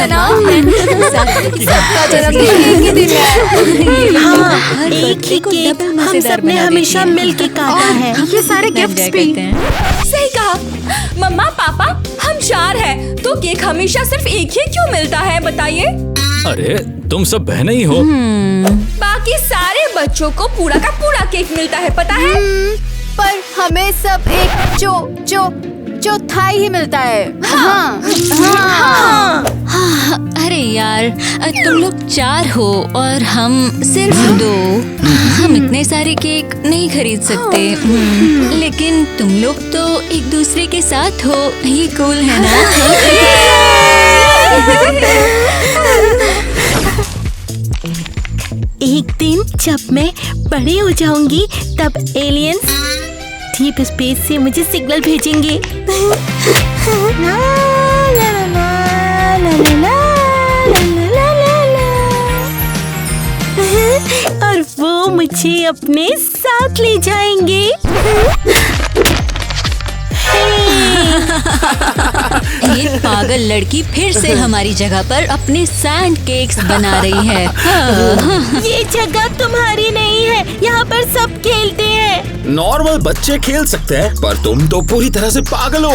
है ना? सबका जन्मदिन एक ही दिन है। हाँ, एक ही केक हम सबने हमेशा मिलके काटा है। ये सारे गिफ्ट्स भी। सही कहा मम्मा पापा, हम 4 हैं तो केक हमेशा सिर्फ एक ही क्यों मिलता है बताइए? अरे तुम सब बहनें ही हो। बाकी सारे बच्चों को पूरा का पूरा केक मिलता है पता है? पर हमें सब एक चौथाई ही मिलता है। हाँ। अरे यार, तुम लोग 4 हो और हम सिर्फ 2। हम इतने सारे केक नहीं खरीद सकते। लेकिन तुम लोग तो एक दूसरे के साथ हो, ये कूल है ना? एक दिन जब मैं बड़ी हो जाऊंगी तब एलियंस डीप स्पेस से मुझे सिग्नल भेजेंगे। ला, ला, ला, ला, ला, ला, ला, ला, ला। और वो मुझे अपने साथ ले जाएंगे। ये पागल लड़की फिर से हमारी जगह पर अपने सैंड केक्स बना रही है। ये जगह तुम्हारी नहीं है, यहाँ पर सब खेलते हैं। नॉर्मल बच्चे खेल सकते हैं पर तुम तो पूरी तरह से पागल हो।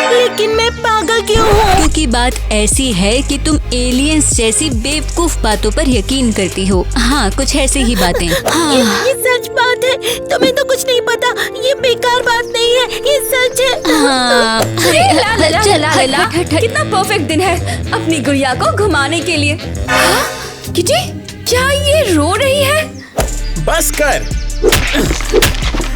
लेकिन मैं पागल क्यों हूँ? क्योंकि बात ऐसी है कि तुम एलियंस जैसी बेवकूफ बातों पर यकीन करती हो। हाँ, कुछ ऐसी ही बातें। हाँ। ये सच बात है, तुम्हें तो कुछ नहीं पता। ये बेकार बात नहीं है, ये सच है। हाँ। कितना परफेक्ट दिन है अपनी गुड़िया को घुमाने के लिए। किटी, क्या ये रो रही है? बस कर,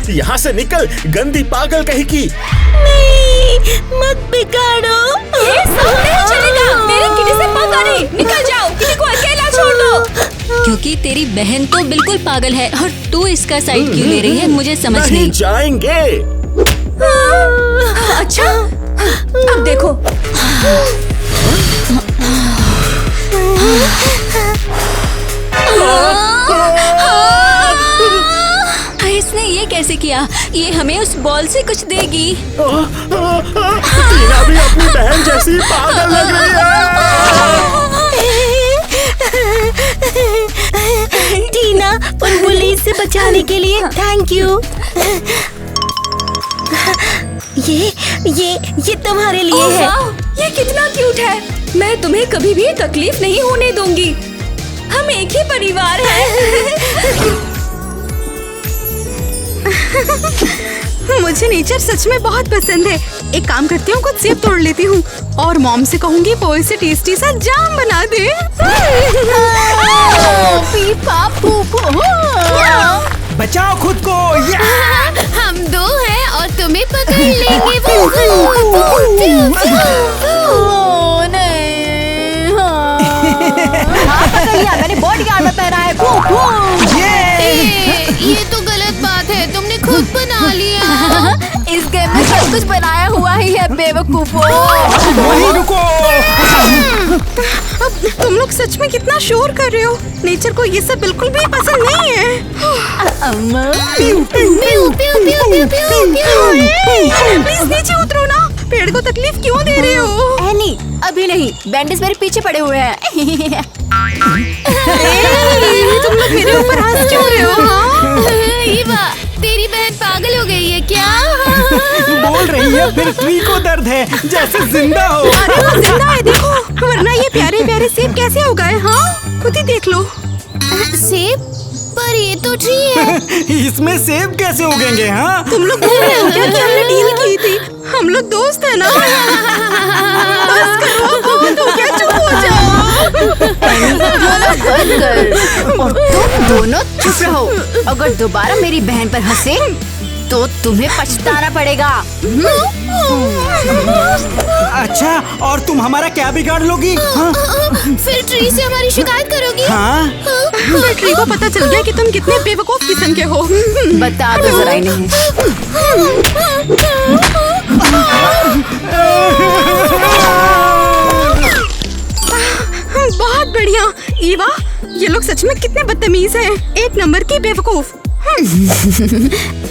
यहाँ से निकल गंदी पागल कहीं की। नहीं, मत बिगाड़ो। ये सब नहीं चलेगा। मेरी किटी से पंगा नहीं। निकल जाओ, किटी को अकेला छोड़ दो। क्योंकि तेरी बहन तो बिल्कुल पागल है और तू इसका साइड क्यों ले रही है, मुझे समझ नहीं। जाएंगे। अच्छा, अब देखो। इसने ये कैसे किया? ये हमें उस बॉल से कुछ देगी। टीना भी अपनी बहन जैसी पागल लग रही है। टीना, उन पुलिस से बचाने के लिए थैंक यू। ये तुम्हारे लिए है। ये कितना क्यूट है। मैं तुम्हें कभी भी तकलीफ नहीं होने दूंगी। हम एक ही परिवार हैं। मुझे नेचर सच में बहुत पसंद है। एक काम करती हूँ, कुछ सेब तोड़ लेती हूँ और मॉम से कहूँगी वो इसे टेस्टी सा जाम बना दे। बचाओ खुद को। हम 2 हैं और तुम्हें पकड़ लेंगे। मैंने बॉडीगार्ड में पहना है। ये तो गलत बात है, तुमने खुद बना लिया। इस गेम में सब कुछ बनाया हुआ ही है बेवकूफों। वहीं रुको। अब तुम लोग सच में कितना शोर कर रहे हो। नेचर को ये सब बिल्कुल भी पसंद नहीं है। प्लीज नीचे उतरो ना, पेड़ को तकलीफ क्यों दे रहे हो? एनी, अभी नहीं, बैंडेज मेरे पीछे पड़े हुए हैं। तुम लोग मेरे ऊपर हंस क्यों रहे हो? ईवा, तेरी बहन पागल हो गई है क्या? बोल रही है फिर ट्री को दर्द है जैसे जिंदा हो। अरे वो जिंदा है देखो, वरना ये प्यारे प्यारे सेब कैसे हो गए? हाँ, खुद ही देख लो। सेब? पर ये तो ट्री है। इसमें सेब कैसे उगेंगे? हाँ, तुम लोग भूल रहे हो क्या कि हमने डील की थी? हम लोग दोस्त है ना। बस करो, बहुत हो गया, चुप हो जाओ। और तुम दोनों चुप रहो। अगर दोबारा मेरी बहन पर हंसे तो तुम्हें पछताना पड़ेगा। अच्छा, और तुम हमारा क्या बिगाड़ लोगी? हाँ? फिर ट्री से हमारी शिकायत करोगी? हाँ? फिर ट्री को पता चल गया कि तुम कितने बेवकूफ किस्म के हो। बता दो जरा इन्हें। बहुत बढ़िया ईवा, ये लोग सच में कितने बदतमीज हैं। 1 नंबर की बेवकूफ।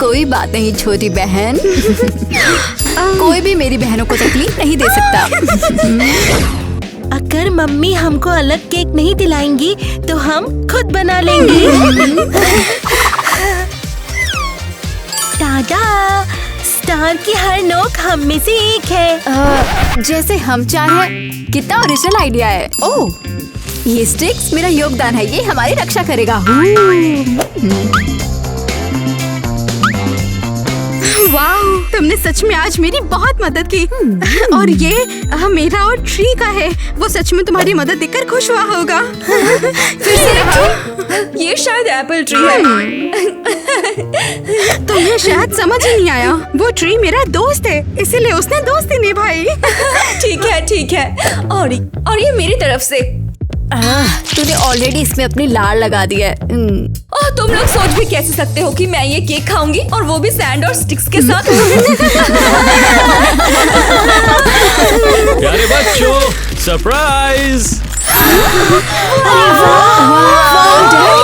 कोई बात नहीं छोटी बहन। कोई भी मेरी बहनों को तकलीफ नहीं दे सकता। अगर मम्मी हमको अलग केक नहीं दिलाएंगी तो हम खुद बना लेंगे। दादा, स्टार की हर नोक हम में से एक है। जैसे हम चार हैं। कितना ओरिजिनल आइडिया है। ओह, ये स्टिक्स मेरा योगदान है, ये हमारी रक्षा करेगा। वाह, तुमने सच में आज मेरी बहुत मदद की। और ये मेरा और ट्री का है। वो सच में तुम्हारी मदद देखकर खुश हुआ होगा। फिर से रहा। ये शायद एप्पल ट्री है। तुम्हें शायद समझ ही नहीं आया। वो ट्री मेरा दोस्त है, इसीलिए उसने दोस्ती निभाई। ठीक है। और ये मेरी तरफ से। तूने ऑलरेडी इसमें अपनी लाड़ लगा दी है। और तुम लोग सोच भी कैसे सकते हो कि मैं ये केक खाऊंगी, और वो भी सैंड और स्टिक्स के साथ। प्यारे बच्चों, सरप्राइज!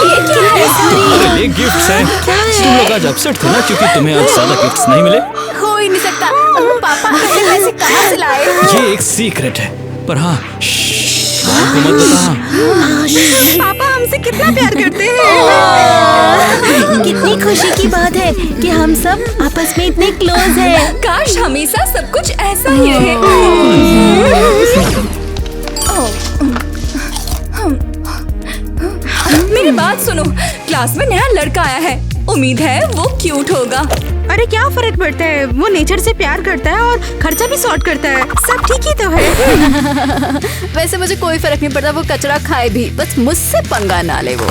ये ये गिफ्ट्स हैं। तुम लोग आज अपसेट थे ना क्योंकि तुम्हें आज ज्यादा गिफ्ट्स नहीं मिले। हो ही नहीं सकता। पापा इतने पैसे कहाँ से लाए? ये एक सीक्रेट है, पर हाँ को मत बता। पापा हमसे कितना प्यार करते हैं। कितनी खुशी की बात है कि हम सब आपस में इतने क्लोज हैं। काश हमेशा सब कुछ ऐसा ही रहे। मेरी बात सुनो, क्लास में नया लड़का आया है। उम्मीद है वो क्यूट होगा। अरे क्या फर्क पड़ता है, वो नेचर से प्यार करता है और खर्चा भी सॉर्ट करता है। सब ठीक ही तो है। वैसे मुझे कोई फर्क नहीं पड़ता, वो कचरा खाए भी, बस मुझसे पंगा ना ले वो।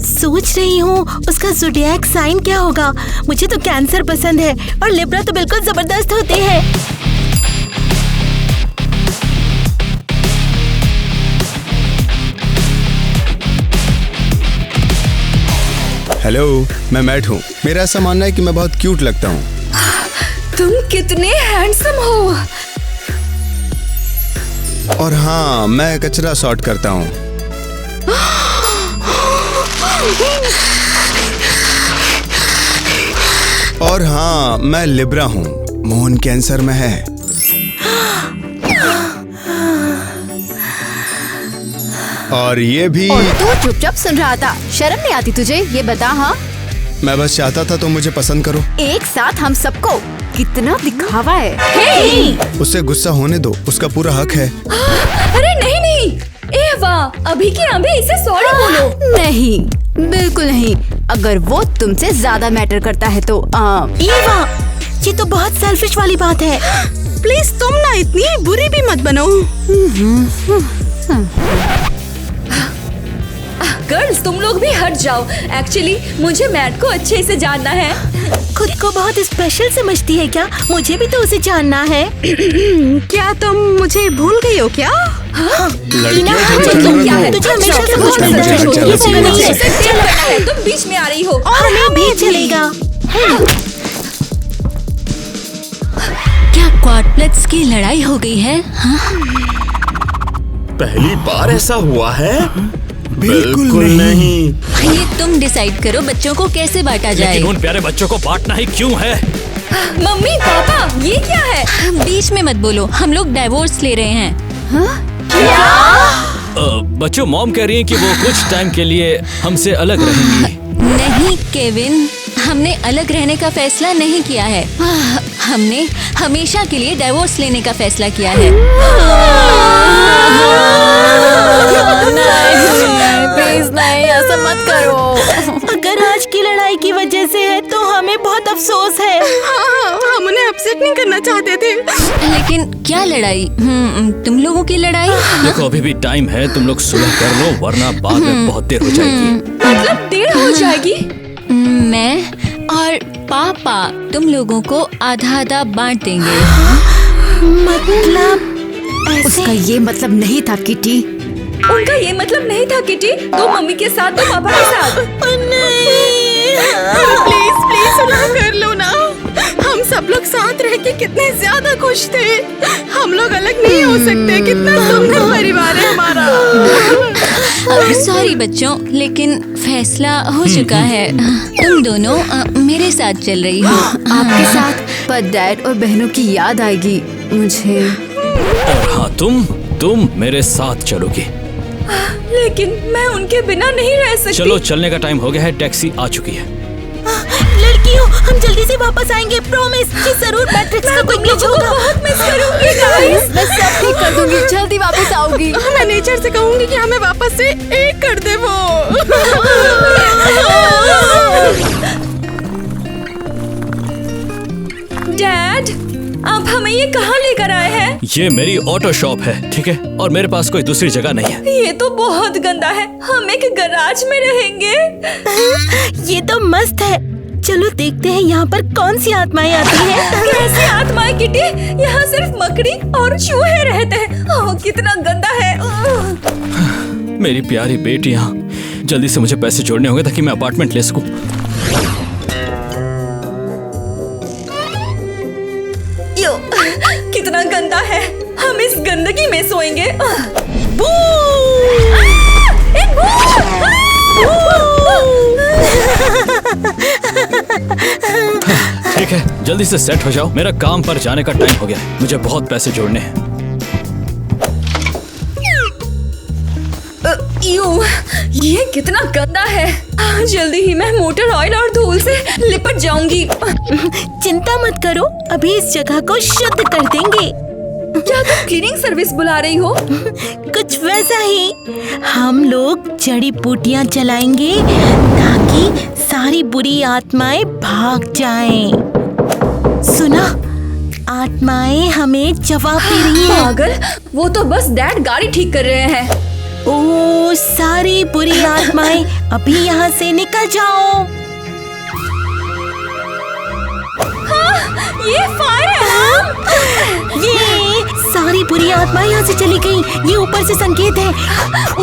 सोच रही हूँ उसका ज़ोडिएक साइन क्या होगा। मुझे तो कैंसर पसंद है और लिब्रा तो बिल्कुल जबरदस्त होते हैं। हेलो, मैं मैट हूँ। मेरा ऐसा मानना है कि मैं बहुत क्यूट लगता हूँ। तुम कितने हैंडसम हो। और हाँ, मैं कचरा सॉर्ट करता हूँ। और हाँ, मैं लिब्रा हूँ। मोहन कैंसर में है। और ये भी। और तू चुपचाप सुन रहा था, शर्म नहीं आती तुझे? ये बता। हाँ, मैं बस चाहता था तुम मुझे पसंद करो। एक साथ हम सबको। कितना दिखावा है। हे! उससे गुस्सा होने दो, उसका पूरा हक है। अरे नहीं। ए वाह, अभी की अभी इसे सॉरी बोलो। नहीं, बिल्कुल नहीं। अगर वो तुमसे ज्यादा मैटर करता है तो ईवा, ये तो बहुत सेल्फिश वाली बात है। प्लीज तुम ना इतनी बुरी भी मत बनो। गर्ल्स, तुम लोग भी हट जाओ। एक्चुअली मुझे मैट को अच्छे से जानना है। खुद को बहुत स्पेशल समझती है क्या? मुझे भी तो उसे जानना है। क्या तुम मुझे भूल गई हो क्या? लड़कियों क्या है? तुझे हमेशा अच्छा, से कुछ अच्छा, मिलता है। अच्छा, ये सही नहीं है। इसे डेट करना है, तुम बीच में आ रही हो। हमें भी चलेगा। क्या क्वाड्रप्लेट्स की लड़ाई हो गई है? हाँ? पहली बार ऐसा हुआ है? बिल्कुल नहीं। ये तुम डिसाइड करो बच्चों को कैसे बांटा जाए। लेकिन उन प्यारे बच्चों को बांटना ही क्यों है? मम्मी पापा, ये क्या है? बीच में मत बोलो, हम लोग डाइवोर्स ले रहे हैं। बच्चों, मॉम कह रही हैं कि वो कुछ टाइम के लिए हमसे अलग रहेंगी। नहीं केविन, हमने अलग रहने का फैसला नहीं किया है। हमने हमेशा के लिए डाइवोर्स लेने का फैसला किया है। प्लीज नहीं, ऐसा मत करो। अगर आज की लड़ाई की वजह से है तो हमें बहुत अफसोस है। हम उन्हें अपसेट नहीं करना चाहते थे। लेकिन क्या लड़ाई? तुम लोगों की लड़ाई? देखो, अभी भी टाइम है, तुम लोग सुलह कर लो, वरना बाद में बहुत देर हो जाएगी। मतलब देर हो जाएगी? मैं और पापा तुम लोगों को आधा आधा बांट देंगे। मतलब उसका ये मतलब नहीं था किटी। उनका ये मतलब नहीं था किटी। तो मम्मी के साथ तो पापा के साथ। प्लीज सुलह कर लो ना। हम सब लोग साथ रह के कितने ज्यादा खुश थे। हम लोग अलग नहीं हो सकते। कितना सुंदर परिवार है हमारा। सॉरी बच्चों, लेकिन फैसला हो चुका है। तुम दोनों मेरे साथ चल रही हो। आपके साथ पर डैड और बहनों की याद आएगी मुझे। और हाँ, तुम तुम मेरे साथ चलोगी। लेकिन मैं उनके बिना नहीं रह सकती। चलो, चलने का टाइम हो गया है, टैक्सी आ चुकी है। लड़कियों, हम जल्दी से वापस आएंगे, प्रॉमिस कि जरूर मैट्रिक्स का कोई ग्लिच होगा। बहुत मिस करूंगी गाइस। मैं सब ठीक कर दूंगी, जल्दी वापस आऊंगी। मैं नेचर से कहूंगी कि हमें वापस से एक कर दे वो। डैड, आप हमें ये कहाँ लेकर आए हैं? ये मेरी ऑटो शॉप है, ठीक है, और मेरे पास कोई दूसरी जगह नहीं है। ये तो बहुत गंदा है, हम एक गैराज में रहेंगे। ये तो मस्त है। चलो देखते हैं यहाँ पर कौन सी आत्माएं आती हैं। कैसी आत्माएं किटी? यहाँ सिर्फ मकड़ी और चूहे रहते हैं। ओह, कितना गंदा है। मेरी प्यारी बेटियां, जल्दी से मुझे पैसे जोड़ने होंगे ताकि मैं अपार्टमेंट ले सकूं। यो, कितना गंदा है। हम इस गंदगी में सोएंगे। एक भूत! ठीक है, जल्दी से सेट हो जाओ, मेरा काम पर जाने का टाइम हो गया है। मुझे बहुत पैसे जोड़ने हैं। ये कितना गंदा है। जल्दी ही मैं मोटर ऑयल और धूल से लिपट जाऊंगी। चिंता मत करो, अभी इस जगह को शुद्ध कर देंगे। क्या तुम क्लीनिंग सर्विस बुला रही हो? कुछ वैसा ही। हम लोग जड़ी बूटियां चलाएंगे ताकि सारी बुरी आत्माएं भाग जाएं। सुना, आत्माएं हमें जवाब दे रही हैं। पागल, वो तो बस डैड गाड़ी ठीक कर रहे हैं। ओ, सारी बुरी आत्माएं अभी यहाँ से निकल जाओ। ये फायर अलार्म! ये सारी बुरी आत्माएं यहाँ से चली गई। ये ऊपर से संकेत है।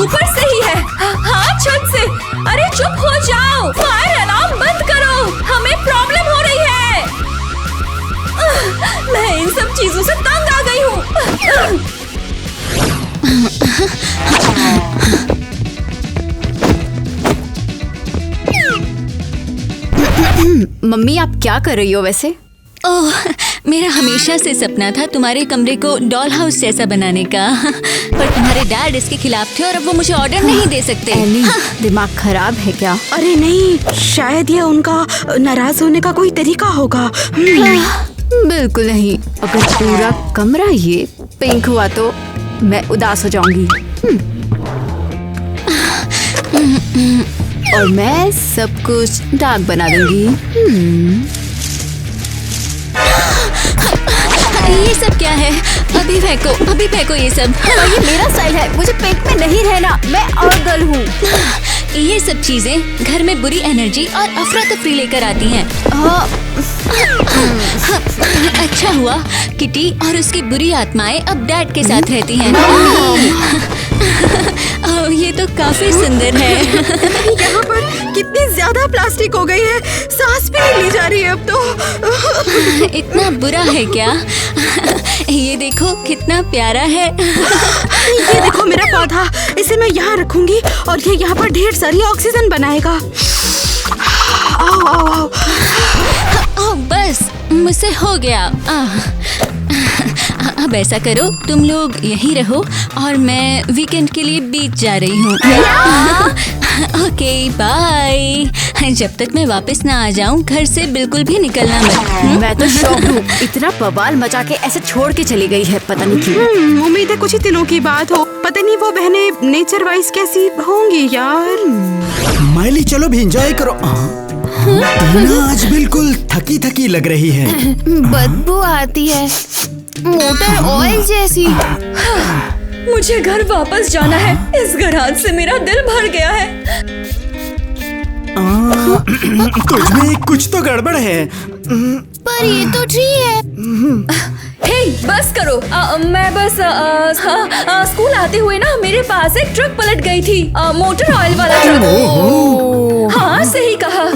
ऊपर से ही है। हाँ, छत से। अरे चुप हो जाओ, फायर अलार्म बंद करो, हमें प्रॉब्लम हो रही है। मैं इन सब चीजों से तंग आ गई हूँ। मम्मी, आप क्या कर रही हो वैसे? ओह, मेरा हमेशा से सपना था तुम्हारे कमरे को डॉल हाउस जैसा बनाने का, पर तुम्हारे डैड इसके खिलाफ थे और अब वो मुझे ऑर्डर नहीं दे सकते। दिमाग खराब है क्या? अरे नहीं, शायद ये उनका नाराज होने का कोई तरीका होगा। बिल्कुल नहीं। अगर पूरा कमरा ये पिंक हुआ तो मैं उदास हो जाऊंगी। और मैं सब कुछ डार्क बना दूंगी। ये सब क्या है? अभी फेंको ये सब। ये मेरा स्टाइल है, मुझे पिंक में नहीं रहना, मैं और गर्ल हूँ। ये सब चीजें घर में बुरी एनर्जी और अफरा तफरी लेकर आती हैं। अच्छा हुआ किटी और उसकी बुरी आत्माएं अब डैड के साथ रहती हैं। ये तो काफी सुंदर है। यहाँ पर कितनी ज्यादा प्लास्टिक हो गई है, सांस भी नहीं ली जा रही है अब तो। इतना बुरा है क्या? ये देखो कितना प्यारा है। ये देखो मेरा पौधा, इसे मैं यहाँ रखूंगी और ये यहाँ पर ढेर सारी ऑक्सीजन बनाएगा। आओ आओ आओ। बस मुझसे हो गया। अब ऐसा करो, तुम लोग यहीं रहो और मैं वीकेंड के लिए बीच जा रही हूँ। Okay bye. जब तक मैं वापस ना आ जाऊँ घर से बिल्कुल भी निकलना मत। मैं तो शॉक हूँ, इतना बवाल मचा के ऐसे छोड़ के चली गई है, पता नहीं क्यों। उम्मीद है कुछ ही दिनों की बात हो। पता नहीं वो बहनें नेचर वाइज कैसी होंगी यार। माइली, चलो भी एंजॉय करो। टीना आज बिल्कुल थकी थकी लग रही है। बदबू आती है, मोटर ऑयल जैसी। मुझे घर वापस जाना है, इस गैराज से मेरा दिल भर गया है। तुझमें कुछ तो गड़बड़ है। पर ये तो ट्री है। हे, बस करो। मैं बस स्कूल आते हुए ना मेरे पास एक ट्रक पलट गई थी, मोटर ऑयल वाला ट्रक। हाँ, सही कहा।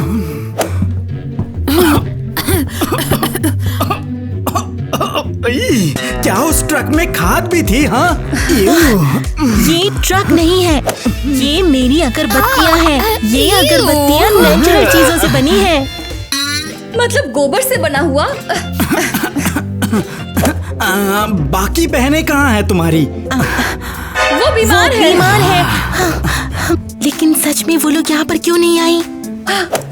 क्या उस ट्रक में खाद भी थी? हाँ, ये ट्रक नहीं है, ये मेरी अगरबत्तियाँ हैं। ये अगरबत्तियाँ नेचुरल चीजों से बनी है। मतलब गोबर से बना हुआ। बाकी बहनें कहाँ हैं तुम्हारी? बीमार है। बीमार है। हाँ, लेकिन सच में वो लोग यहाँ पर क्यों नहीं आई?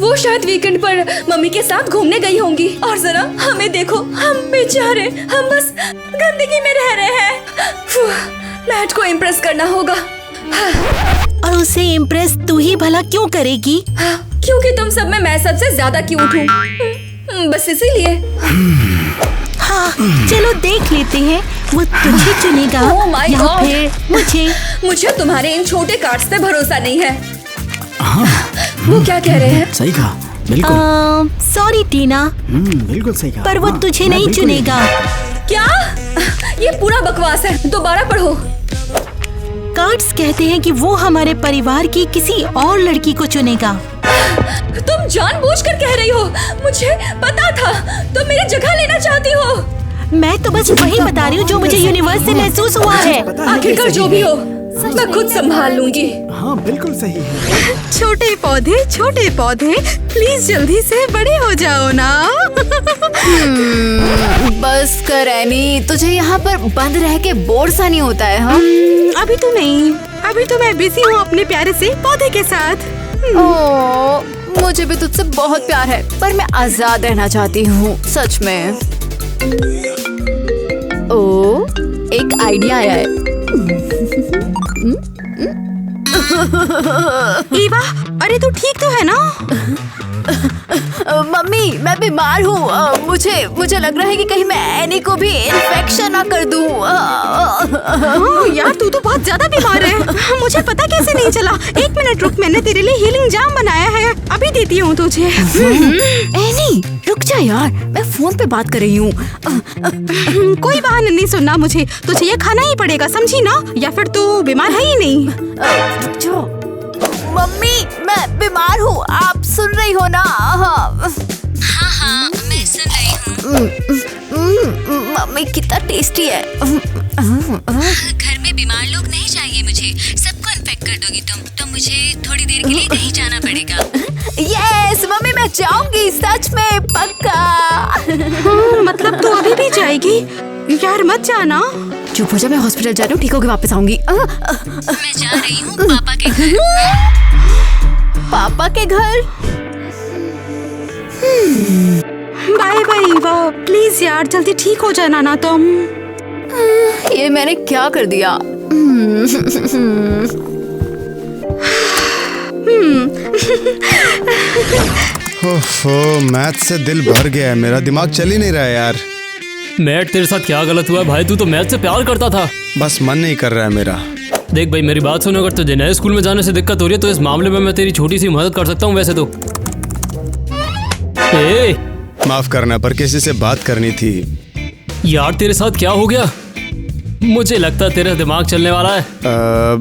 वो शायद वीकेंड पर मम्मी के साथ घूमने गई होंगी। और जरा हमें देखो, हम बेचारे, हम बस गंदगी में रह रहे हैं। मैट को इम्प्रेस करना होगा। और उसे इम्प्रेस तू ही भला क्यों करेगी? क्योंकि तुम सब में मैं सबसे ज्यादा क्यूट हूँ, बस इसीलिए। हाँ, चलो देख लेते हैं वो तुझे चुनेगा Oh my या God! फिर मुझे। तुम्हारे इन छोटे कार्ड्स पे भरोसा नहीं है। वो क्या कह रहे हैं? सही कहा, बिल्कुल। सॉरी टीना, बिल्कुल सही कहा। पर वो हाँ, तुझे मैं नहीं बिल्कुल चुनेगा। क्या? ये पूरा बकवास है, दोबारा पढ़ो। कार्ड्स कहते हैं कि वो हमारे परिवार की किसी और लड़की को चुनेगा। तुम जानबूझकर कह रही हो, मुझे पता था तुम मेरी जगह लेना चाहती हो। मैं तो बस वही बता रही हूँ जो मुझे यूनिवर्स से महसूस हुआ है। आखिरकार जो भी हो, मैं खुद संभाल लूंगी। हाँ, बिल्कुल सही है। छोटे पौधे प्लीज जल्दी से बड़े हो जाओ ना। बस कर एनी, तुझे यहाँ पर बंद रह के बोर सा नहीं होता है? हाँ, अभी तो नहीं, अभी तो मैं बिजी हूँ अपने प्यारे से पौधे के साथ। ओ, मुझे भी तुझसे बहुत प्यार है, पर मैं आजाद रहना चाहती हूँ, सच में। ओ, एक आइडिया आया है। ईवा, अरे तू ठीक तो है ना? मम्मी, मैं बीमार हूँ। मुझे लग रहा है कि कहीं मैं एनी को भी इन्फेक्शन ना कर दूँ। हाँ, यार तू तो बहुत ज्यादा बीमार है। मुझे पता कैसे नहीं चला। 1 मिनट रुक, मैंने तेरे लिए हीलिंग जाम बनाया है, अभी देती हूँ तुझे। एनी, रुक जा यार, मैं फोन पे बात कर रही हूँ। कोई बहाना नहीं सुनना मुझे, तुझे ये खाना ही पड़ेगा, समझी ना? या फिर तू बीमार है ही नहीं। रुक जाओ। मम्मी, मैं बीमार हूँ, आप सुन रही हो ना? हाँ हाँ, मैं सुन रही हूँ। मम्मी कितना टेस्टी है। घर में बीमार लोग नहीं चाहिए मुझे, सबको इन्फेक्ट कर दोगी तुम, तो मुझे थोड़ी देर के लिए कहीं जाना पड़ेगा। यस मम्मी, मैं जाऊंगी, सच में, पक्का। मतलब तू अभी भी जाएगी? यार मत जाना। चुप हो जा, मैं हॉस्पिटल जा रही हूँ, ठीक होके वापस आऊंगी। मैं जा रही हूँ पापा के घर। पापा के घर? बाय बाय ईवा, प्लीज यार जल्दी ठीक हो जाना ना तुम। ये मैंने क्या कर दिया? ओहो, मैथ से दिल भर गया है, मेरा दिमाग चल ही नहीं रहा है यार। मैट, तेरे साथ क्या गलत हुआ है भाई? तू तो मैथ से प्यार करता था। बस मन नहीं कर रहा है मेरा। देख भाई, मेरी बात सुनो, अगर तुझे नए स्कूल में जाने से दिक्कत हो रही है तो इस मामले में मैं तेरी छोटी सी मदद कर सकता हूँ वैसे तो। माफ करना, पर किसी से बात करनी थी। यार तेरे साथ क्या हो गया? मुझे लगता है तेरा दिमाग चलने वाला है।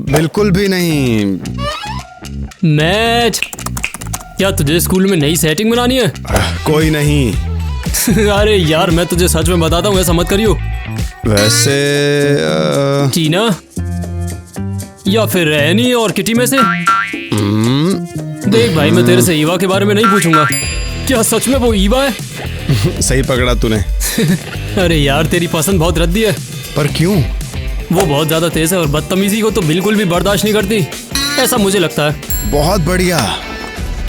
बिल्कुल भी नहीं। मैच, क्या तुझे स्कूल में नई सेटिंग बनानी है? कोई नहीं। अरे यार, मैं तुझे सच में बताता हूँ, ऐसा मत करियो। वैसे टीना या फिर एनी और किटी में से? देख भाई, मैं तेरे से ईवा के बारे में नहीं पूछूंगा। क्या सच में वो ईवा है? सही पकड़ा तूने। अरे यार, तेरी पसंद बहुत रद्दी है। पर क्यों? वो बहुत ज्यादा तेज है और बदतमीजी को तो बिल्कुल भी बर्दाश्त नहीं करती, ऐसा मुझे लगता है। बहुत बढ़िया।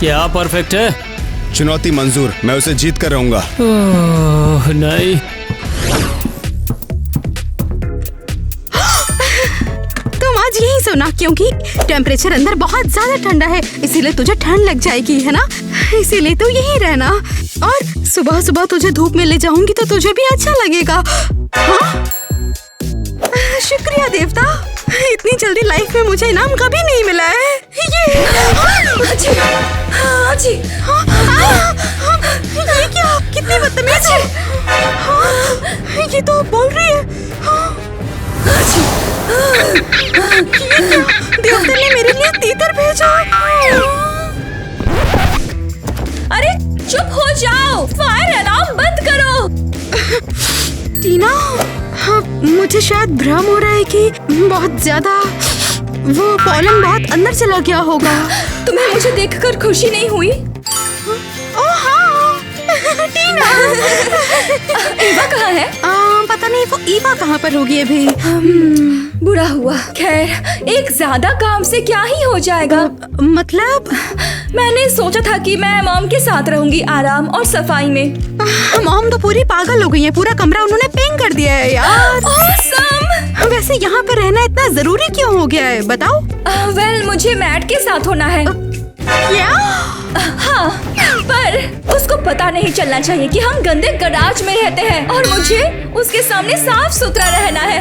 क्या परफेक्ट है? चुनौती मंजूर, मैं उसे जीत कर रहूंगा। नहीं, तुम आज यही सोना, क्योंकि टेम्परेचर अंदर बहुत ज्यादा ठंडा है, इसीलिए तुझे ठंड लग जाएगी, है ना? इसीलिए तो यही रहना। और सुबह सुबह तुझे धूप में ले जाऊंगी तो तुझे भी अच्छा लगेगा। हाँ? शुक्रिया देवता, इतनी जल्दी लाइफ में मुझे इनाम कभी नहीं मिला है। ये ये क्या? कितनी बदतमीज है। हाँ, ये तो बोल रही है। देवता ने मेरे लिए तीतर भेजा। अरे चुप हो जाओ, फायर अलार्म बंद करो। टीना, हाँ, मुझे शायद भ्रम हो रहा है कि बहुत ज्यादा वो पॉलन बहुत अंदर चला गया होगा। तुम्हें मुझे देखकर खुशी नहीं हुई? ओह हाँ। ईवा कहाँ है? पता नहीं वो ईवा कहाँ पर होगी अभी। बुरा हुआ। खैर, एक ज्यादा काम से क्या ही हो जाएगा। मतलब मैंने सोचा था कि मैं मॉम के साथ रहूंगी आराम और सफाई में। मॉम तो पूरी पागल हो गई है, पूरा कमरा उन्होंने पिंक कर दिया है यार। Awesome! वैसे यहाँ पर रहना इतना जरूरी क्यों हो गया है बताओ? वेल, मुझे मैट के साथ होना है। क्या? हाँ, पर उसको पता नहीं चलना चाहिए कि हम गंदे गराज में रहते हैं और मुझे उसके सामने साफ सुथरा रहना है,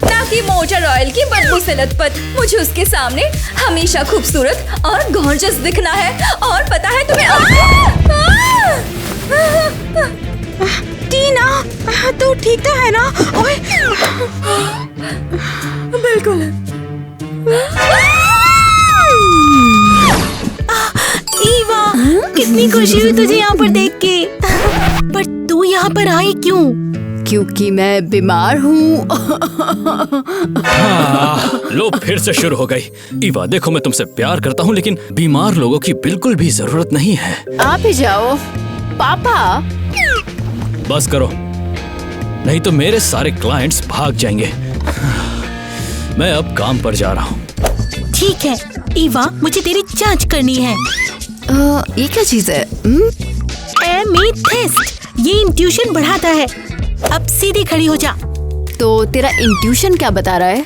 ना कि मोटर ऑयल की बदबू से लथपथ। मुझे उसके सामने हमेशा खूबसूरत और गॉर्जियस दिखना है। और पता है तुम्हें टीना, तू ठीक तो है ना? ओए, बिल्कुल। ईवा, कितनी खुशी हुई तुझे यहाँ पर देख के। पर तू यहाँ पर आई क्यों? क्योंकि मैं बीमार हूँ। लो फिर से शुरू हो गई। ईवा देखो, मैं तुमसे प्यार करता हूँ लेकिन बीमार लोगों की बिल्कुल भी जरूरत नहीं है। आप ही जाओ पापा। बस करो, नहीं तो मेरे सारे क्लाइंट्स भाग जाएंगे। मैं अब काम पर जा रहा हूँ। ठीक है ईवा, मुझे तेरी जांच करनी है। ये क्या चीज है? एमेथिस्ट, ये इंट्यूशन बढ़ाता है। अब सीधी खड़ी हो जा। तो तेरा इंट्यूशन क्या बता रहा है?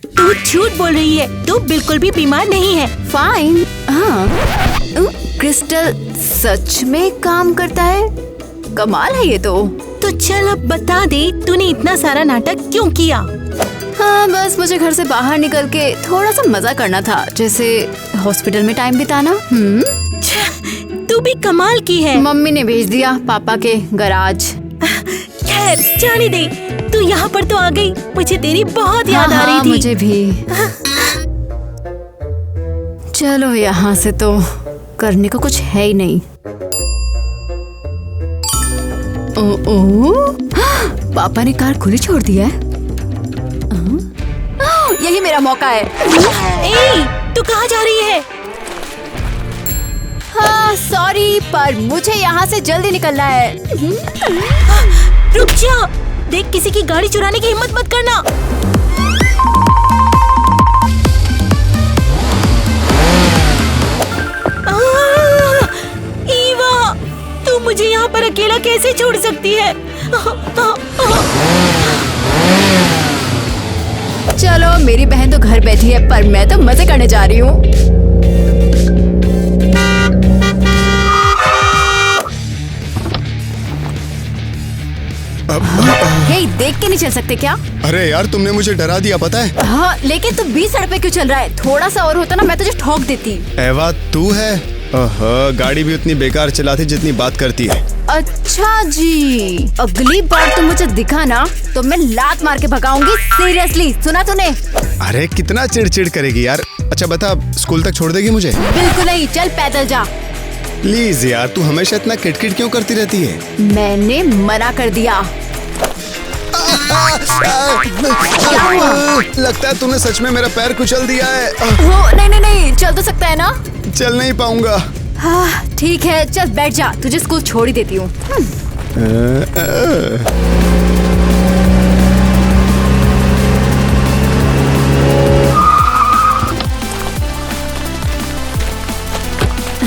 तू झूठ बोल रही है, तू बिल्कुल भी बीमार नहीं है। फाइन। हाँ, क्रिस्टल सच में काम करता है। कमाल है ये तो चल अब बता दे, तूने इतना सारा नाटक क्यों किया? हाँ, बस मुझे घर से बाहर निकल के थोड़ा सा मजा करना था, जैसे हॉस्पिटल में टाइम बिताना। तू भी कमाल की है। मम्मी ने भेज दिया पापा के गराज। खैर जाने दे, तू यहाँ पर तो आ गई। मुझे तेरी बहुत याद आ रही थी। मुझे भी। चलो यहाँ से तो करने को कुछ है ही नहीं। पापा ने कार खुली छोड़ दी है। यही मेरा मौका है। तू कहाँ जा रही है? हाँ सॉरी, पर मुझे यहाँ से जल्दी निकलना है। रुक जा, देख किसी की गाड़ी चुराने की हिम्मत मत करना। ईवा, तू मुझे यहाँ पर अकेला कैसे छोड़ सकती है? चलो, मेरी बहन तो घर बैठी है पर मैं तो मजे करने जा रही हूँ। हे, देख के नहीं चल सकते क्या? अरे यार, तुमने मुझे डरा दिया पता है। हाँ, लेकिन तू 20 सड़क पे क्यों चल रहा है? थोड़ा सा और होता ना, मैं तुझे ठोक देती। एवा तू है? गाड़ी भी उतनी बेकार चलाती जितनी बात करती है। अच्छा जी, अगली बार तुम मुझे दिखा ना तो मैं लात मार के भगाऊंगी। सीरियसली, सुना तूने? अरे कितना चिड़चिड़ करेगी यार। अच्छा बता, स्कूल तक छोड़ देगी मुझे? बिल्कुल नहीं, चल पैदल जा। प्लीज यार, तू हमेशा इतना किटकिट क्यों करती रहती है? मैंने मना कर दिया। लगता है तूने सच में मेरा पैर कुचल दिया है। नहीं नहीं नहीं, चल तो सकता है ना? चल नहीं पाऊंगा। हाँ ठीक है, चल बैठ जा, तुझे स्कूल छोड़ ही देती हूँ।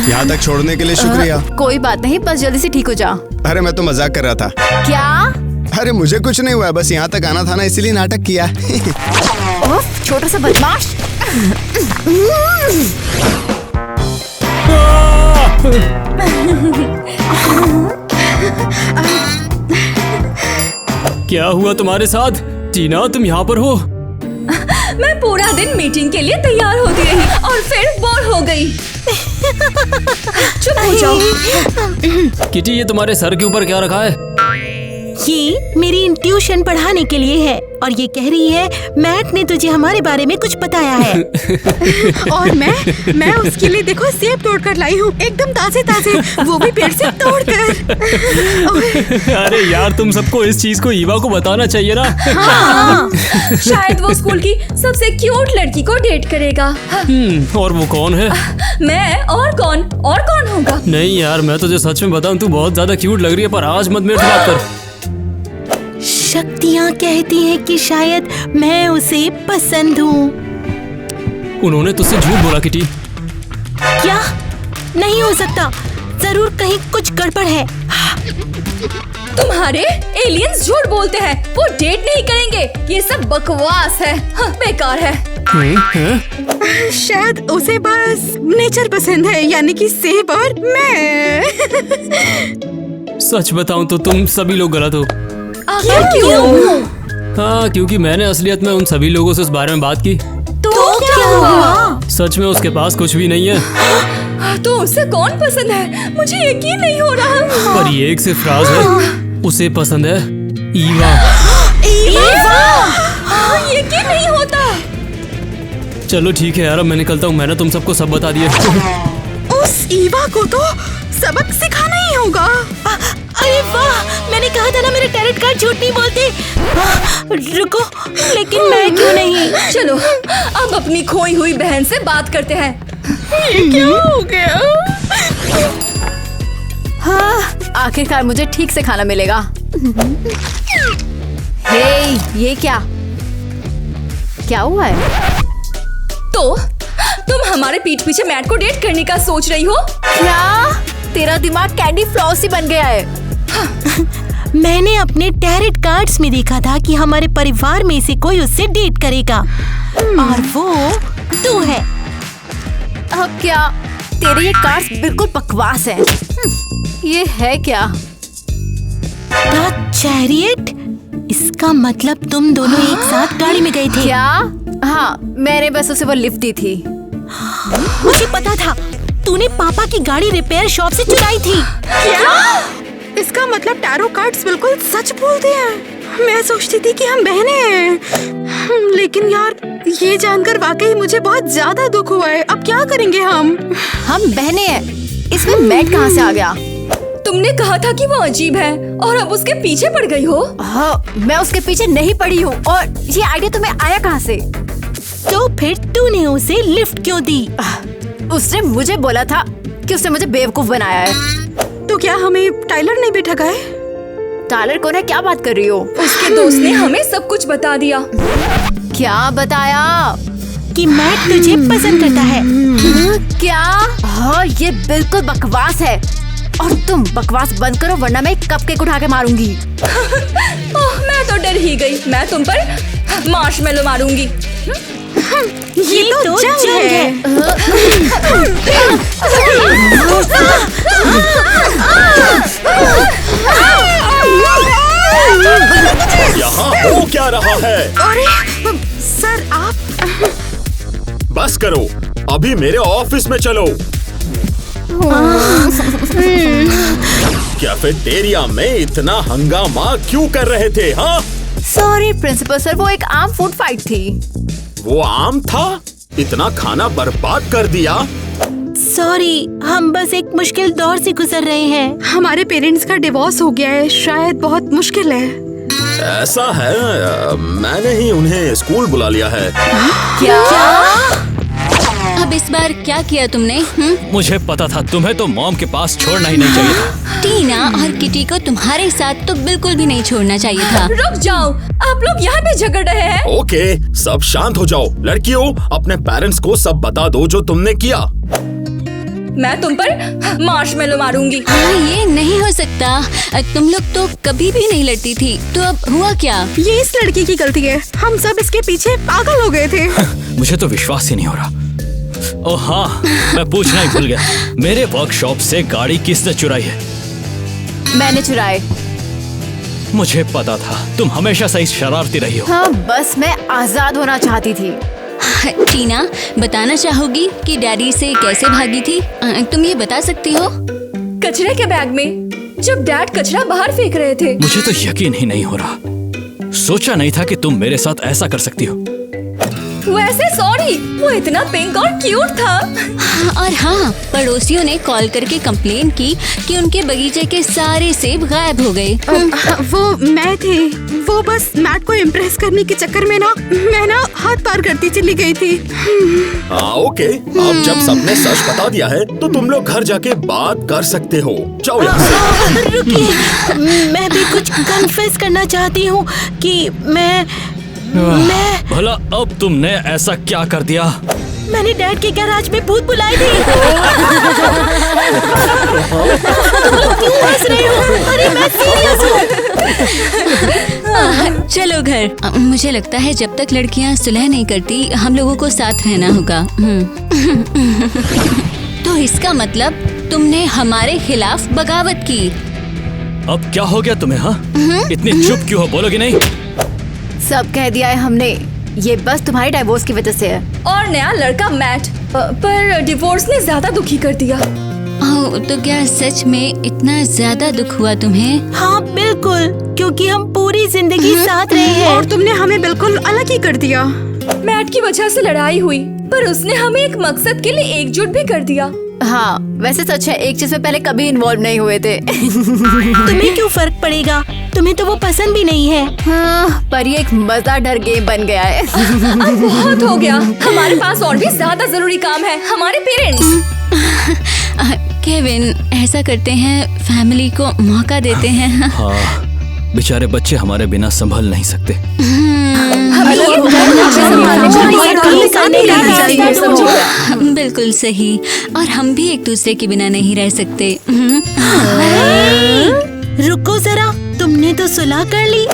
यहाँ तक छोड़ने के लिए शुक्रिया। कोई बात नहीं, बस जल्दी से ठीक हो जा। अरे मैं तो मजाक कर रहा था। क्या? अरे मुझे कुछ नहीं हुआ, बस यहाँ तक आना था ना, इसीलिए नाटक किया। छोटा सा बदमाश। क्या हुआ तुम्हारे साथ? टीना, तुम यहाँ पर हो? मैं पूरा दिन मीटिंग के लिए तैयार होती रही और फिर बोर हो गई। चुप हो जाओ। किटी, ये तुम्हारे सर के ऊपर क्या रखा है? ये मेरी इंट्यूशन पढ़ाने के लिए है और ये कह रही है मैट ने तुझे हमारे बारे में कुछ बताया है। और मैं उसके लिए देखो सेब तोड़ कर लाई हूँ, एकदम ताजे ताजे, वो भी पेड़ से तोड़ कर। अरे यार, तुम सबको इस चीज को ईवा को बताना चाहिए ना। हाँ, शायद वो स्कूल की सबसे क्यूट लड़की को डेट करेगा। और वो कौन है? मैं और कौन होगा? नहीं यार, मैं तुझे सच में बताऊं, तू बहुत ज्यादा क्यूट लग रही है, पर आज मत मेरे से बात कर। शक्तियाँ कहती हैं कि शायद मैं उसे पसंद हूँ। उन्होंने तुझसे झूठ बोला किटी। क्या? नहीं हो सकता, जरूर कहीं कुछ गड़बड़ है। तुम्हारे एलियंस झूठ बोलते हैं, वो डेट नहीं करेंगे, ये सब बकवास है। हाँ, बेकार है। शायद उसे बस नेचर पसंद है, यानी कि सेब और मैं। सच बताऊं तो तुम सभी लोग गलत हो। आखिर क्यों? हाँ, क्योंकि मैंने असलियत में उन सभी लोगों से इस बारे में बात की। तो क्या हुआ? सच में उसके पास कुछ भी नहीं है। तो उसे कौन पसंद है? मुझे यकीन नहीं हो रहा। पर ये एक सिर्फ राज है, उसे पसंद है ईवा। यकीन नहीं होता। चलो ठीक है यार, अब मैं निकलता हूँ। मैंने तुम सबको सब बता दिया। उस ईवा को तो सबक सिखाना ही होगा। अरे वाह, मैंने कहा था ना मेरे टैलेंट कार्ड झूठ नहीं बोलते। रुको, लेकिन मैं क्यों नहीं? चलो अब अपनी खोई हुई बहन से बात करते हैं। क्या हो गया? हाँ, आखिरकार मुझे ठीक से खाना मिलेगा। हे, ये क्या हुआ है? तो तुम हमारे पीठ पीछे मैट को डेट करने का सोच रही हो? क्या? तेरा दिमाग कैंडी फ्लॉस ही बन गया है। मैंने अपने टैरेट कार्ड्स में देखा था कि हमारे परिवार में से कोई उससे डेट करेगा और वो तू है। अब क्या? तेरे ये कार्ड्स बिल्कुल बकवास हैं। ये है क्या? The chariot? इसका मतलब तुम दोनों एक साथ गाड़ी में गए थे? क्या? हाँ, मैंने बस उसे वो लिफ्ट दी थी। मुझे पता था, तूने पापा की गाड़ी रिपेयर शॉप से चुराई थी। क्या? इसका मतलब टैरो कार्ड्स बिल्कुल सच बोलते हैं। मैं सोचती थी कि हम बहनें हैं, लेकिन यार ये जानकर वाकई मुझे बहुत ज्यादा दुख हुआ है। अब क्या करेंगे हम? हम बहनें हैं, इसमें मैट कहाँ से आ गया? तुमने कहा था कि वो अजीब है और अब उसके पीछे पड़ गई हो। हाँ, मैं उसके पीछे नहीं पड़ी हूँ। और ये आइडिया तुम्हें आया कहाँ से? तो फिर तूने उसे लिफ्ट क्यों दी? उसने मुझे बोला था कि उसने मुझे बेवकूफ बनाया है। तो क्या हमें टाइलर ने भी ठगा है? टाइलर कौन है? क्या बात कर रही हो? उसके दोस्त ने हमें सब कुछ बता दिया। क्या बताया? कि मैट तुझे पसंद करता है। क्या? हाँ, ये बिल्कुल बकवास है और तुम बकवास बंद करो वरना मैं कपकेक उठा के मारूंगी। ओह, मैं तो डर ही गई। मैं तुम पर मार्शमेलो मारूंगी। ये तो जंग है। यहाँ हो क्या रहा है? अरे सर, आप बस करो, अभी मेरे ऑफिस में चलो। कैफेटेरिया में इतना हंगामा क्यों कर रहे थे? हाँ, सॉरी प्रिंसिपल सर, वो एक आम फूड फाइट थी। वो आम था? इतना खाना बर्बाद कर दिया। सॉरी, हम बस एक मुश्किल दौर से गुजर रहे हैं। हमारे पेरेंट्स का डिवोर्स हो गया है, शायद बहुत मुश्किल है। ऐसा है, मैंने ही उन्हें स्कूल बुला लिया है। क्या? अब इस बार क्या किया तुमने? मुझे पता था तुम्हें तो मॉम के पास छोड़ना ही नहीं चाहिए था। टीना और किटी को तुम्हारे साथ तो बिल्कुल भी नहीं छोड़ना चाहिए था। रुक जाओ, आप लोग यहाँ पे झगड़ रहे हैं। ओके, सब शांत हो जाओ। लड़कियों, अपने पेरेंट्स को सब बता दो जो तुमने किया। मैं तुम पर मार्शमेलो मारूंगी। हाँ, ये नहीं हो सकता। तुम लोग तो कभी भी नहीं लड़ती थी, तो अब हुआ क्या? ये इस लड़की की गलती है। हम सब इसके पीछे पागल हो गए थे। मुझे तो विश्वास ही नहीं हो रहा। ओह हाँ, मैं पूछना ही भूल गया। मेरे वर्कशॉप से गाड़ी किसने चुराई है? मैंने चुराए। मुझे पता था, तुम हमेशा से शरारती रही हो। हाँ, बस मैं आजाद होना चाहती थी। टीना, बताना चाहोगी कि डैडी से कैसे भागी थी? तुम ये बता सकती हो? कचरे के बैग में। जब डैड कचरा बाहर फेंक रहे थे। मुझे तो यकीन ही नहीं हो रहा। सोचा नहीं था कि तुम मेरे साथ ऐसा कर सकती हो। वैसे सॉरी, वो इतना पिंक और क्यूट था। और हाँ, पड़ोसियों ने कॉल करके कंप्लेन की कि उनके बगीचे के सारे सेब गायब हो गए। वो मैं थी। वो बस मैट को इम्प्रेस करने के चक्कर में ना मैं ना हाथ पार करती चली गई थी। हाँ ओके, अब जब सबने सच बता दिया है तो तुम लोग घर जाके बात कर सकते हो। जाओ यहाँ से। रुकिए, मैं भी कुछ कन्फेस करना चाहती हूँ कि मैं भला अब तुमने ऐसा क्या कर दिया? मैंने डैड के गैराज में भूत बुलाए थे। तुम लोग क्यों हंस रहे हो? अरे मैं सीरियस हूँ। चलो घर। मुझे लगता है जब तक लड़कियां सुलह नहीं करती हम लोगों को साथ रहना होगा। तो इसका मतलब तुमने हमारे खिलाफ बगावत की। अब क्या हो गया तुम्हें? हाँ, इतनी चुप क्यों हो? बोलोगी नहीं? सब कह दिया है हमने, ये बस तुम्हारे डाइवोर्स की वजह से है। और नया लड़का मैट, पर डिवोर्स ने ज्यादा दुखी कर दिया। तो क्या सच में इतना ज्यादा दुख हुआ तुम्हें? हाँ बिल्कुल, क्योंकि हम पूरी जिंदगी साथ रहे हैं। और तुमने हमें बिल्कुल अलग ही कर दिया। मैट की वजह से लड़ाई हुई, पर उसने हमें एक मकसद के लिए एकजुट भी कर दिया। हाँ वैसे सच है, एक चीज में पहले कभी इन्वॉल्व नहीं हुए थे। तुम्हें क्यों फर्क पड़ेगा? तुम्हें तो वो पसंद भी नहीं है। हाँ, पर ये एक मजेदार गेम बन गया है। अब बहुत हो गया, हमारे पास और भी ज्यादा जरूरी काम है, हमारे पेरेंट्स। केविन, ऐसा करते हैं, फैमिली को मौका देते हैं। हाँ, बेचारे बच्चे हमारे बिना संभल नहीं सकते। बिल्कुल सही, और हम भी एक दूसरे के बिना नहीं रह सकते। रुको जरा, तुमने तो सुलह कर ली।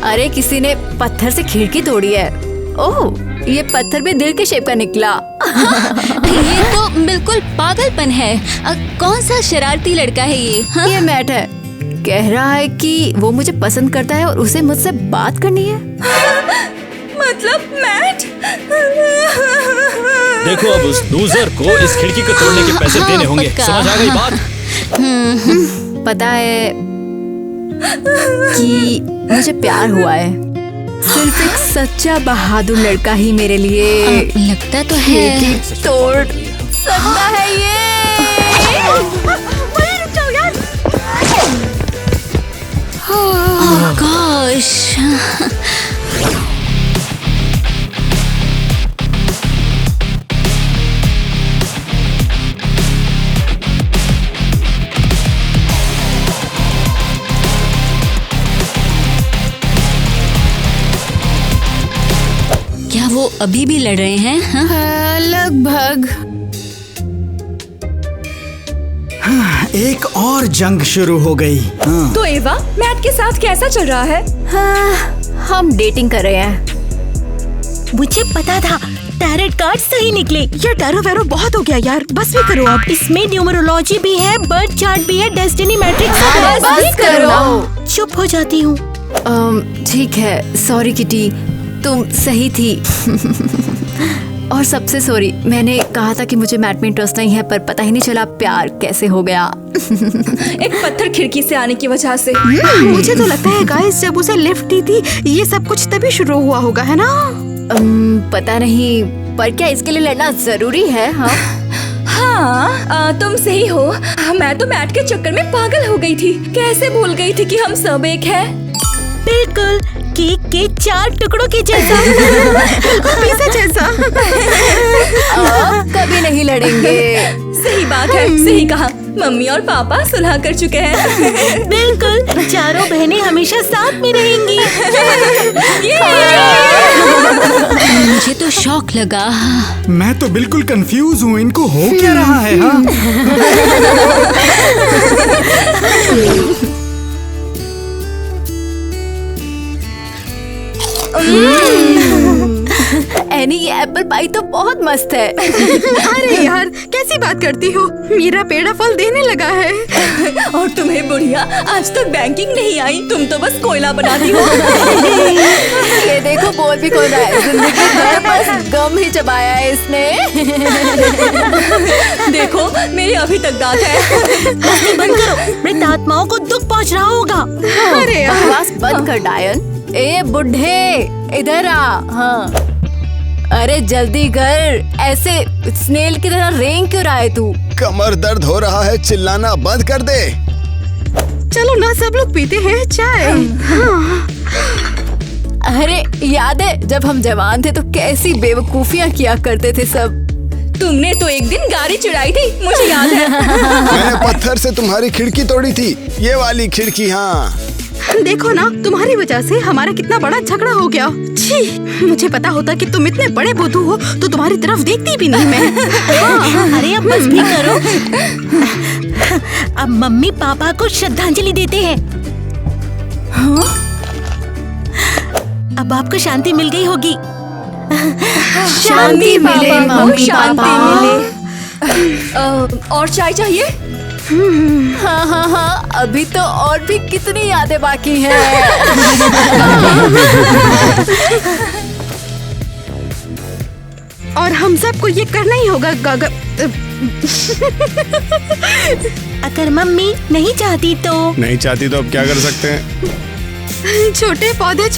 अरे किसी ने पत्थर से खिड़की तोड़ी है। ओह, ये पत्थर भी दिल के शेप का निकला। ये तो बिल्कुल पागलपन है। कौन सा शरारती लड़का है ये? हाँ? ये मैट है, कह रहा है कि वो मुझे पसंद करता है और उसे मुझसे बात करनी है। मतलब मैट? देखो, अब उस लूजर को इस खिड़की को तोड़ने के पैसे देने होंगे। समझ आ गई बात? पता है कि मुझे प्यार हुआ है। सिर्फ एक सच्चा बहादुर लड़का ही मेरे लिए लगता तो है खिड़की तोड़ सकता है ये। ओह गॉश। क्या वो अभी भी लड़ रहे हैं? हाँ? लगभग। एक और जंग शुरू हो गई। हाँ। तो एवा, मैट के साथ कैसा चल रहा है? हाँ, हम डेटिंग कर रहे हैं। मुझे पता था, टैरेट कार्ड सही निकले। ये टैरो वैरो बहुत हो गया यार, बस भी करो अब। इसमें न्यूमरोलॉजी भी है, बर्थ चार्ट भी है, डेस्टिनी मैट्रिक्स हाँ, बस करो। चुप हो जाती हूँ। ठीक है, सॉरी किटी, तुम सही थी। और सबसे सॉरी, मैंने कहा था कि मुझे मैट में इंटरेस्ट नहीं है, पर पता ही नहीं चला प्यार कैसे हो गया। एक पत्थर खिड़की से आने की वजह से। मुझे तो लगता है गाइस, जब उसे लिफ्ट दी थी ये सब कुछ तभी शुरू हुआ होगा, है ना? पता नहीं, पर क्या इसके लिए लड़ना जरूरी है? हाँ, तुम सही हो। मैं तो मैट के चक्कर में पागल हो गई थी। कैसे भूल गई थी कि हम सब एक हैं? बिल्कुल, केक के 4 टुकड़ों के जैसा। पिज़्ज़ा जैसा। अब कभी नहीं लड़ेंगे। सही बात है, सही कहा। मम्मी और पापा सुलह कर चुके हैं। बिल्कुल, चारों बहनें हमेशा साथ में रहेंगी। मुझे तो शौक लगा। मैं तो बिल्कुल कंफ्यूज हूँ, इनको हो क्या रहा है? हाँ? एनी, ये एप्पल पाई तो बहुत मस्त है। अरे यार कैसी बात करती हो, मेरा पेड़ा फल देने लगा है। और तुम्हें बुढ़िया आज तक बैंकिंग नहीं आई, तुम तो बस कोयला बनाती हो। ये देखो बोल भी कौन रहा है, जिंदगी भर बस गम ही चबाया है इसने। देखो मेरी अभी तक दांत है। बंद करो, मृत आत्माओं को दुख पहुंच रहा होगा। अरे यार बकवास बंद कर डायन। ए बुढ़े इधर आ। हाँ अरे जल्दी कर, ऐसे स्नेल की तरह रेंग क्यों रहा है तू? कमर दर्द हो रहा है, चिल्लाना बंद कर दे। चलो ना सब लोग पीते हैं चाय। अरे याद है जब हम जवान थे तो कैसी बेवकूफियां किया करते थे सब। तुमने तो एक दिन गाड़ी चुराई थी, मुझे याद है। मैंने पत्थर से तुम्हारी खिड़की तोड़ी थी, ये वाली खिड़की। हाँ देखो ना तुम्हारी वजह से हमारा कितना बड़ा झगड़ा हो गया। छी, मुझे पता होता कि तुम इतने बड़े बुद्धू हो तो तुम्हारी तरफ देखती भी नहीं मैं। अरे अब बस भी करो। अब मम्मी पापा को श्रद्धांजलि देते हैं। अब आपको शांति मिल गई होगी। शांति मिले मम्मी शांति पापा। और चाय चाहिए? हाँ हाँ हाँ, अभी तो और भी कितनी यादें बाकी हैं। और हम सबको ये करना ही होगा अगर मम्मी नहीं चाहती तो? नहीं चाहती तो अब क्या कर सकते हैं? छोटे पौधे